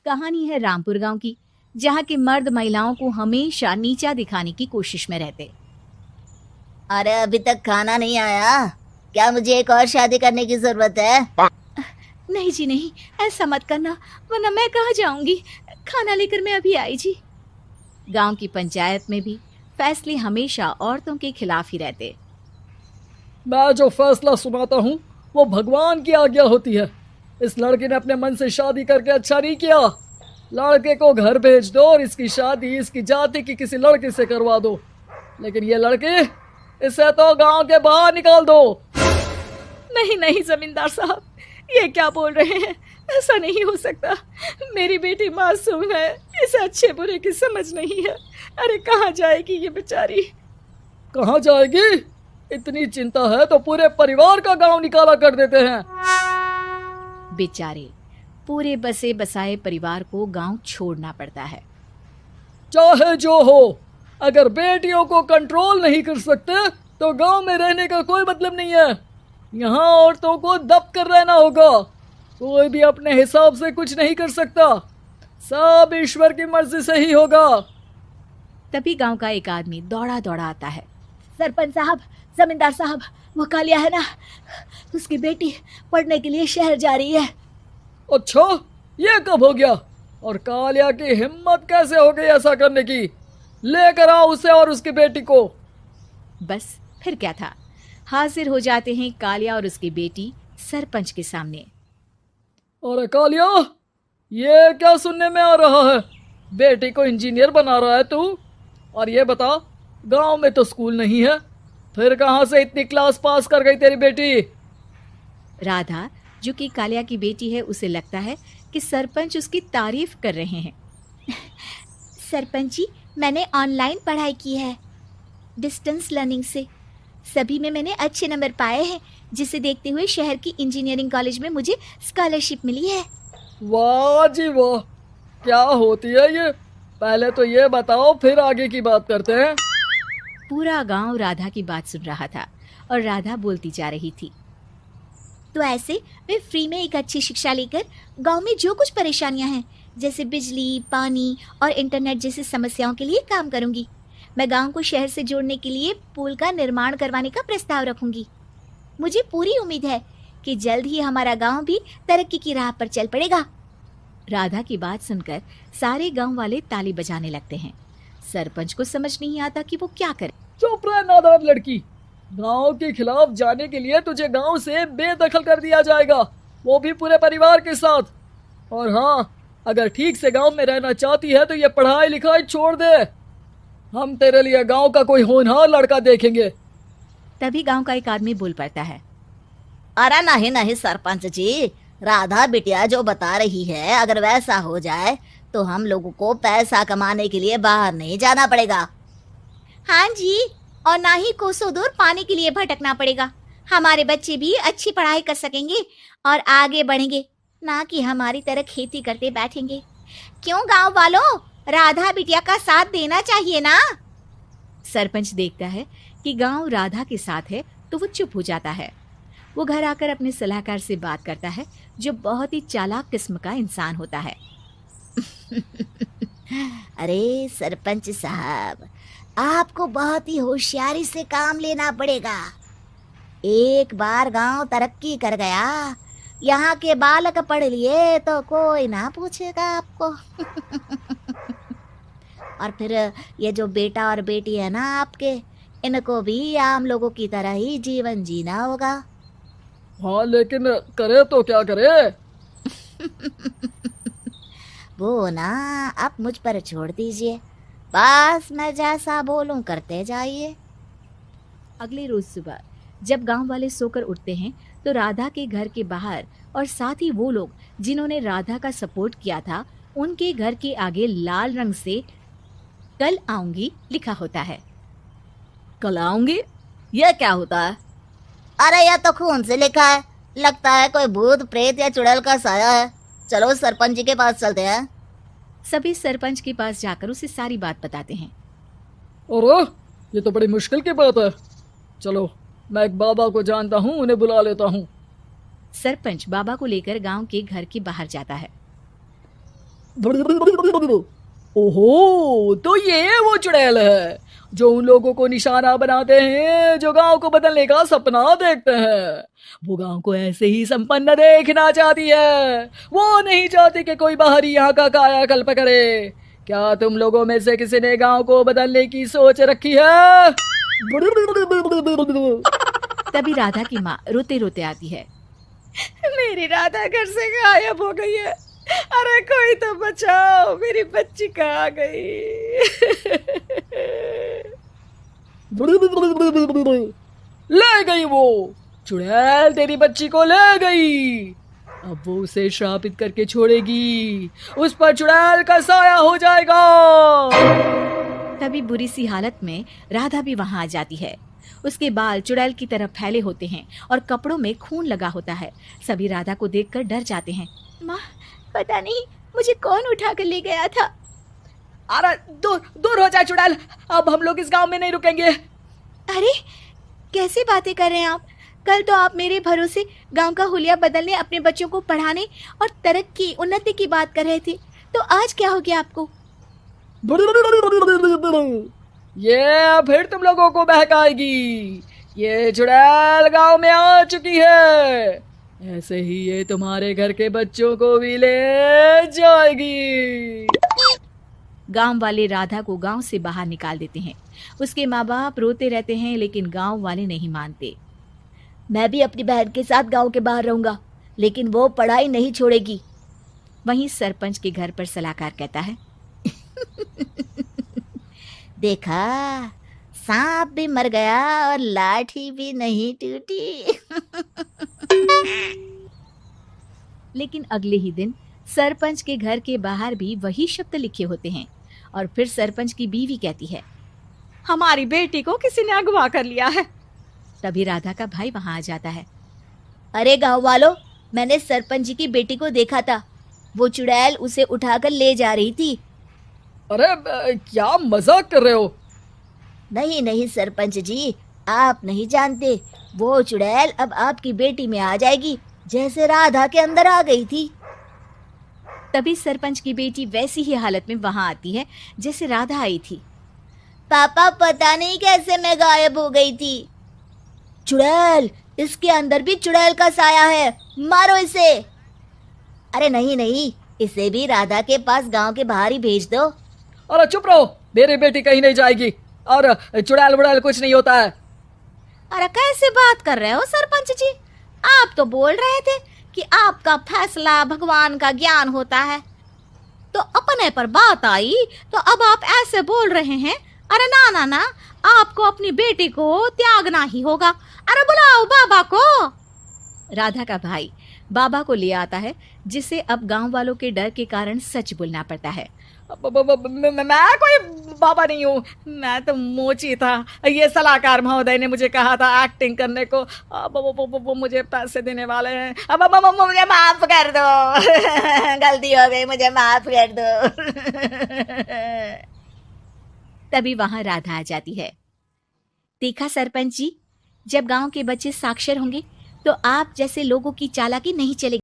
कहानी है रामपुर गांव की, जहां के मर्द महिलाओं को हमेशा नीचा दिखाने की कोशिश में रहते। अरे अभी तक खाना नहीं आया, क्या मुझे एक और शादी करने की जरूरत है? नहीं जी नहीं, ऐसा मत करना, वरना मैं कहाँ जाऊंगी। खाना लेकर मैं अभी आई जी। गांव की पंचायत में भी फैसले हमेशा औरतों के खिलाफ ही रहते। मैं जो फैसला सुनाता हूँ वो भगवान की आज्ञा होती है। इस लड़के ने अपने मन से शादी करके अच्छा नहीं किया। लड़के को घर भेज दो और इसकी शादी इसकी जाति की किसी लड़के से करवा दो, लेकिन ये लड़के, इसे तो गांव के बाहर निकाल दो। नहीं नहीं जमींदार साहब, ये क्या बोल रहे हैं? ऐसा नहीं हो सकता। मेरी बेटी मासूम है, इसे अच्छे बुरे की समझ नहीं है। अरे कहाँ जाएगी ये बेचारी? कहाँ जाएगी? इतनी चिंता है तो पूरे परिवार का गांव निकाला कर देते हैं। बेचारे पूरे बसे बसाए परिवार को गांव छोड़ना पड़ता है। चाहे जो हो, अगर बेटियों को कंट्रोल नहीं कर सकते तो गांव में रहने का कोई मतलब नहीं है। यहाँ औरतों को दब कर रहना होगा। कोई भी अपने हिसाब से कुछ नहीं कर सकता, सब ईश्वर की मर्जी से ही होगा। तभी गांव का एक आदमी दौड़ा दौड़ा आता है। सरपंच साहब, जमींदार साहब, वो कालिया है ना, उसकी बेटी पढ़ने के लिए शहर जा रही है। अच्छा, ये कब हो गया? और कालिया की हिम्मत कैसे हो गई ऐसा करने की? लेकर आओ उसे और उसकी बेटी को। बस फिर क्या था, हाजिर हो जाते हैं कालिया और उसकी बेटी सरपंच के सामने। अरे कालिया, ये क्या सुनने में आ रहा है? बेटी को इंजीनियर बना रहा है तू? और ये बता, गांव में तो स्कूल नहीं है, फिर कहां से इतनी क्लास पास कर गई तेरी बेटी? राधा, जो कि कालिया की बेटी है, उसे लगता है कि सरपंच उसकी तारीफ कर रहे हैं। सरपंच जी, मैंने ऑनलाइन पढ़ाई की है, डिस्टेंस लर्निंग से। सभी में मैंने अच्छे नंबर पाए हैं, जिसे देखते हुए शहर की इंजीनियरिंग कॉलेज में मुझे स्कॉलरशिप मिली है। वाह जी वाह, क्या होती है ये? पहले तो ये बताओ, फिर आगे की बात करते हैं। पूरा गांव राधा की बात सुन रहा था और राधा बोलती जा रही थी। तो ऐसे मैं फ्री में एक अच्छी शिक्षा लेकर गांव में जो कुछ परेशानियां हैं, जैसे बिजली, पानी और इंटरनेट जैसी समस्याओं के लिए काम करूंगी। मैं गांव को शहर से जोड़ने के लिए पुल का निर्माण करवाने का प्रस्ताव रखूंगी। मुझे पूरी उम्मीद है कि जल्द ही हमारा गांव भी तरक्की की राह पर चल पड़ेगा। राधा की बात सुनकर सारे गांव वाले ताली बजाने लगते हैं। सरपंच को समझ नहीं आता कि वो क्या करे। चुप रह नादान लड़की, गांव के खिलाफ जाने के लिए तुझे गांव से बेदखल कर दिया जाएगा, वो भी पूरे परिवार के साथ। और हाँ, अगर ठीक से गांव में रहना चाहती है तो ये पढ़ाई लिखाई छोड़ दे। हम तेरे लिए गांव का कोई होनहार लड़का देखेंगे। तभी गांव का एक आदमी बोल पड़ता है। अरे नहीं नहीं सरपंच जी, राधा बिटिया जो बता रही है, अगर वैसा हो जाए तो हम लोगों को पैसा कमाने के लिए बाहर नहीं जाना पड़ेगा। हाँ जी, और ना ही कोसों दूर पानी के लिए भटकना पड़ेगा। हमारे बच्चे भी अच्छी पढ़ाई कर सकेंगे और आगे बढ़ेंगे, ना कि हमारी तरह खेती करते बैठेंगे। क्यों गांव वालों, राधा बिटिया का साथ देना चाहिए ना। सरपंच देखता है कि गांव राधा के साथ है तो वो चुप हो जाता है। वो घर आकर अपने सलाहकार से बात करता है, जो बहुत ही चालाक किस्म का इंसान होता है। अरे सरपंच साहब, आपको बहुत ही होशियारी से काम लेना पड़ेगा। एक बार गांव तरक्की कर गया, यहाँ के बालक पढ़ लिए तो कोई ना पूछेगा आपको। और फिर ये जो बेटा और बेटी है ना आपके, इनको भी आम लोगों की तरह ही जीवन जीना होगा। हाँ, लेकिन करे तो क्या करे? वो ना आप मुझ पर छोड़ दीजिए, बस मैं जैसा बोलूं करते जाइए। अगले रोज सुबह जब गांव वाले सोकर उठते हैं तो राधा के घर के बाहर और साथ ही वो लोग जिन्होंने राधा का सपोर्ट किया था, उनके घर के आगे लाल रंग से कल आऊंगी लिखा होता है। कल आऊंगी, यह क्या होता है? अरे यह तो खून से लिखा है, लगता है कोई भूत प्रेत या चुड़ैल का साया है। चलो सरपंच जी के पास चलते हैं। सभी सरपंच के पास जाकर उसे सारी बात बताते हैं। अरे ये तो बड़ी मुश्किल की बात है। चलो, मैं एक बाबा को जानता हूँ, उन्हें बुला लेता हूँ। सरपंच बाबा को लेकर गांव के घर के बाहर जाता है। ओहो, तो ये वो चुड़ैल है जो उन लोगों को निशाना बनाते हैं जो गांव को बदलने का सपना देखते हैं। वो गांव को ऐसे ही संपन्न देखना चाहती है। वो नहीं चाहती कि कोई बाहरी यहाँ का कायाकल्प करे। क्या तुम लोगों में से किसी ने गांव को बदलने की सोच रखी है? तभी राधा की माँ रोते रोते आती है। मेरी राधा घर से गायब हो गई है। अरे कोई तो बचाओ, मेरी बच्ची कहाँ गई? ले गई वो चुड़ैल, तेरी बच्ची को ले गई। अब वो उसे श्रापित करके छोड़ेगी। उस पर चुड़ैल का साया हो जाएगा। तभी बुरी सी हालत में राधा भी वहां आ जाती है। उसके बाल चुड़ैल की तरफ फैले होते हैं और कपड़ों में खून लगा होता है। सभी राधा को देखकर डर जाते हैं। माँ, पता नहीं मुझे कौन उठा कर ले गया था। अरे दूर दूर हो जाए चुड़ैल, अब हम लोग इस गांव में नहीं रुकेंगे। अरे कैसी बातें कर रहे हैं आप? कल तो आप मेरे भरोसे गांव का हुलिया बदलने, अपने बच्चों को पढ़ाने और तरक्की उन्नति की बात कर रहे थे, तो आज क्या हो गया आपको? ये फिर तुम लोगों को बहकाएगी। ये चुड़ैल गांव में आ चुकी है। ऐसे ही ये तुम्हारे घर के बच्चों को भी ले जाएगी। गांव वाले राधा को गांव से बाहर निकाल देते हैं। उसके माँ बाप रोते रहते हैं लेकिन गांव वाले नहीं मानते। मैं भी अपनी बहन के साथ गांव के बाहर रहूंगा, लेकिन वो पढ़ाई नहीं छोड़ेगी। वहीं सरपंच के घर पर सलाहकार कहता है, देखा, सांप भी मर गया और लाठी भी नहीं टूटी। लेकिन अगले ही दिन सरपंच के घर के बाहर भी वही शब्द लिखे होते हैं। और फिर सरपंच की बीवी कहती है, हमारी बेटी को किसी ने अगवा कर लिया है। तभी राधा का भाई वहां आ जाता है। अरे गांव वालों, मैंने सरपंच जी की बेटी को देखा था। वो चुड़ैल उसे उठाकर ले जा रही थी। अरे क्या मजाक कर रहे हो? नहीं नहीं सरपंच जी, आप नहीं जानते। वो चुड़ैल अब आपकी बेटी में आ जाएगी, जैसे राधा के अंदर आ गई थी। तभी सरपंच की बेटी वैसी ही हालत में वहां आती है जैसे राधा आई थी। पापा, पता नहीं कैसे मैं गायब हो गई थी। चुड़ैल, इसके अंदर भी चुड़ैल का साया है, मारो इसे। अरे नहीं नहीं, इसे भी राधा के पास गांव के बाहर ही भेज दो। अरे चुप रहो, मेरी बेटी कहीं नहीं जाएगी और चुड़ैल बुड़ैल कुछ नहीं होता है। अरे कैसे बात कर रहे हो सरपंच जी? आप तो बोल रहे थे कि आपका फैसला भगवान का ज्ञान होता है, तो अपने पर बात आई तो अब आप ऐसे बोल रहे हैं। अरे ना ना ना, आपको अपनी बेटी को त्यागना ही होगा। अरे बुलाओ बाबा को। राधा का भाई बाबा को ले आता है, जिसे अब गांव वालों के डर के कारण सच बोलना पड़ता है। मैं कोई बाबा नहीं हूँ, मैं तो मोची था। ये सलाहकार महोदय ने मुझे कहा था एक्टिंग करने को। वो मुझे पैसे देने वाले हैं। अब मुझे माफ कर दो। गलती हो गई, मुझे माफ कर दो। तभी वहां राधा आ जाती है। देखा सरपंच जी, जब गांव के बच्चे साक्षर होंगे तो आप जैसे लोगों की चालाकी नहीं चलेगी।